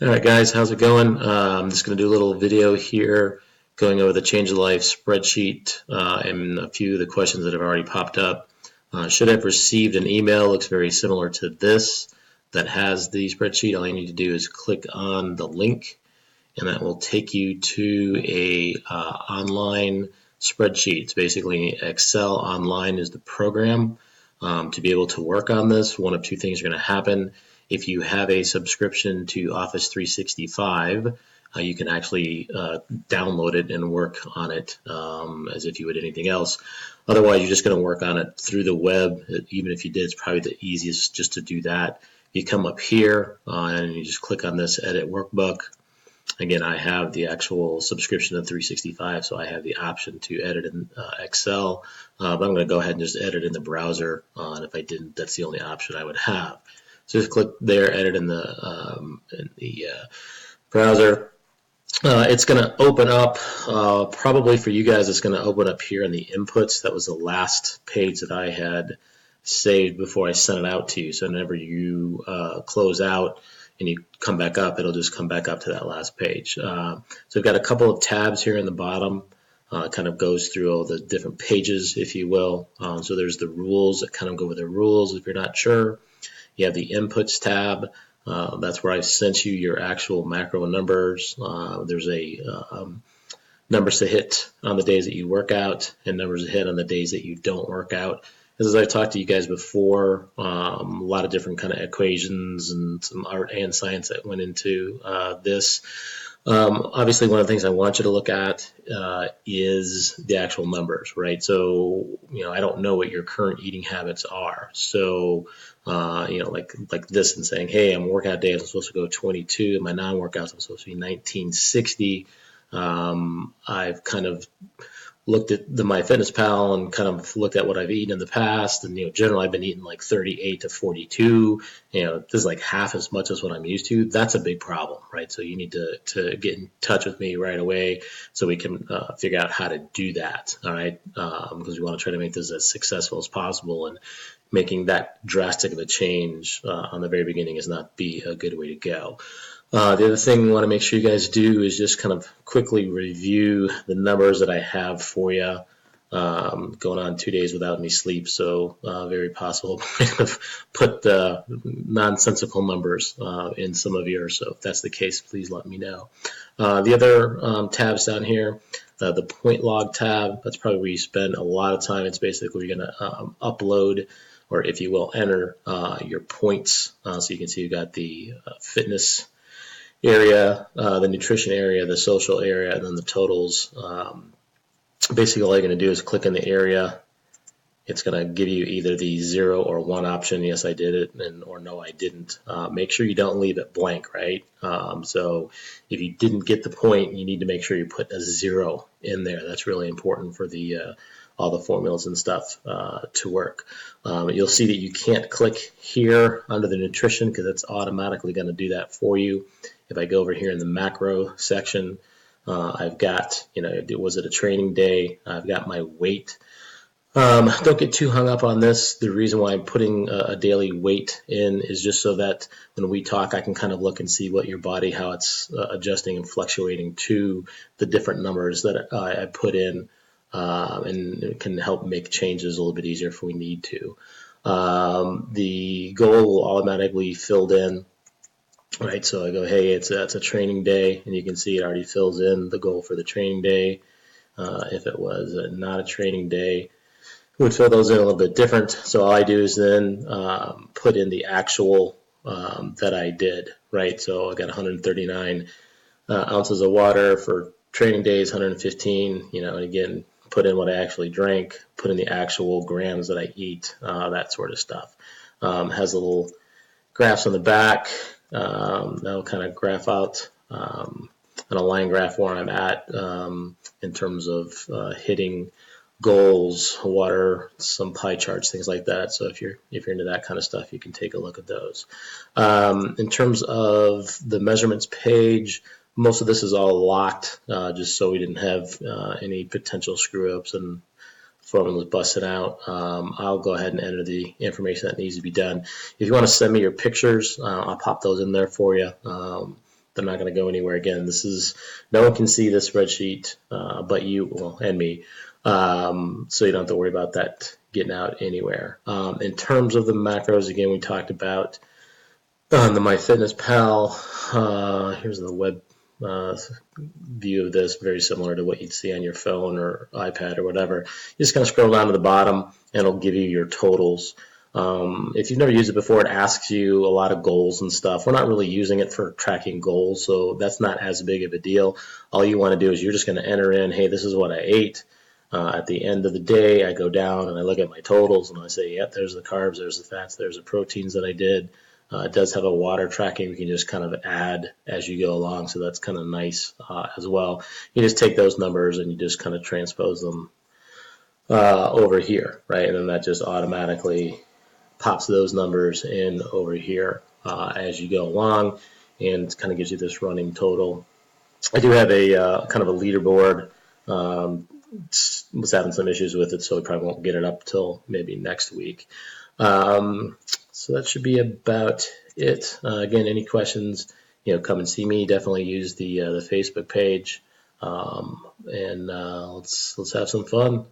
All right, guys, how's it going? I'm just going to do a little video here going over the Change of Life spreadsheet and a few of the questions that have already popped up. Should have received an email, looks very similar to this, that has the spreadsheet. All you need to do is click on the link, and that will take you to a online spreadsheet. It's basically Excel Online is the program. To be able to work on this, one of two things are going to happen. If you have a subscription to Office 365, you can actually download it and work on it as if you would anything else. Otherwise, you're just going to work on it through the web. Even if you did, it's probably the easiest just to do that. You come up here and you just click on this Edit Workbook. Again, I have the actual subscription to 365, so I have the option to edit in Excel, but I'm going to go ahead and just edit in the browser, and if I didn't, that's the only option I would have. So just click there, edit in the browser. It's going to open up, probably for you guys, it's going to open up here in the inputs. That was the last page that I had saved before I sent it out to you. So whenever you close out and you come back up, it'll just come back up to that last page. So we've got a couple of tabs here in the bottom. It kind of goes through all the different pages, if you will. So there's the rules that kind of go with the rules if you're not sure. You have the inputs tab. That's where I've sent you your actual macro numbers. There's a numbers to hit on the days that you work out and numbers to hit on the days that you don't work out. As I've talked to you guys before, a lot of different kind of equations and some art and science that went into this. Obviously, one of the things I want you to look at is the actual numbers, right? So, I don't know what your current eating habits are. So, like this and saying, hey, I'm workout days, I'm supposed to go 22. My non-workouts, I'm supposed to be 1960. I've kind of looked at the MyFitnessPal and kind of looked at what I've eaten in the past, and generally I've been eating like 38 to 42. This is like half as much as what I'm used to. That's a big problem, right? So you need to get in touch with me right away so we can figure out how to do that. All right, because we want to try to make this as successful as possible, and making that drastic of a change on the very beginning is not be a good way to go. The other thing we want to make sure you guys do is just kind of quickly review the numbers that I have for you. Going on 2 days without any sleep, so very possible to put nonsensical numbers in some of yours. So if that's the case, please let me know. The other tabs down here, the point log tab, that's probably where you spend a lot of time. It's basically you're going to upload, or if you will, enter your points. So you can see you got the fitness area, the nutrition area, the social area, and then the totals. Basically, all you're going to do is click in the area. It's going to give you either the 0 or 1 option. Yes, I did it, or no, I didn't. Make sure you don't leave it blank, right? So if you didn't get the point, you need to make sure you put a 0 in there. That's really important for the all the formulas and stuff to work. You'll see that you can't click here under the nutrition because it's automatically going to do that for you. If I go over here in the macro section, I've got, was it a training day? I've got my weight. Don't get too hung up on this. The reason why I'm putting a daily weight in is just so that when we talk, I can kind of look and see what your body, how it's adjusting and fluctuating to the different numbers that I put in. And it can help make changes a little bit easier if we need to. The goal will automatically filled in, right? So I go, hey, it's a training day, and you can see it already fills in the goal for the training day. If it was not a training day, it would fill those in a little bit different. So all I do is then put in the actual that I did, right? So I got 139 ounces of water for training days, 115, and again, put in what I actually drank, put in the actual grams that I eat, that sort of stuff. Has little graphs on the back. That'll kind of graph out on a line graph where I'm at in terms of hitting goals, water, some pie charts, things like that. So if you're into that kind of stuff, you can take a look at those. In terms of the measurements page, most of this is all locked, just so we didn't have any potential screw-ups and formulas busted out. I'll go ahead and enter the information that needs to be done. If you want to send me your pictures, I'll pop those in there for you. They're not going to go anywhere. Again, no one can see this spreadsheet but you, and me. So you don't have to worry about that getting out anywhere. In terms of the macros, again, we talked about on the MyFitnessPal. Here's the web view of this, very similar to what you'd see on your phone or iPad or whatever. You just kind of scroll down to the bottom and it'll give you your totals. If you've never used it before, it asks you a lot of goals and stuff. We're not really using it for tracking goals, so that's not as big of a deal. All you want to do is you're just going to enter in, hey, this is what I ate. At the end of the day, I go down and I look at my totals and I say, yep, there's the carbs, there's the fats, there's the proteins that I did. It does have a water tracking. We can just kind of add as you go along, so that's kind of nice as well. You just take those numbers and you just kind of transpose them over here, right? And then that just automatically pops those numbers in over here as you go along, and it kind of gives you this running total. I do have a kind of a leaderboard. Was having some issues with it, so we probably won't get it up till maybe next week. So that should be about it. Again, any questions, come and see me. Definitely use the Facebook page, and let's have some fun.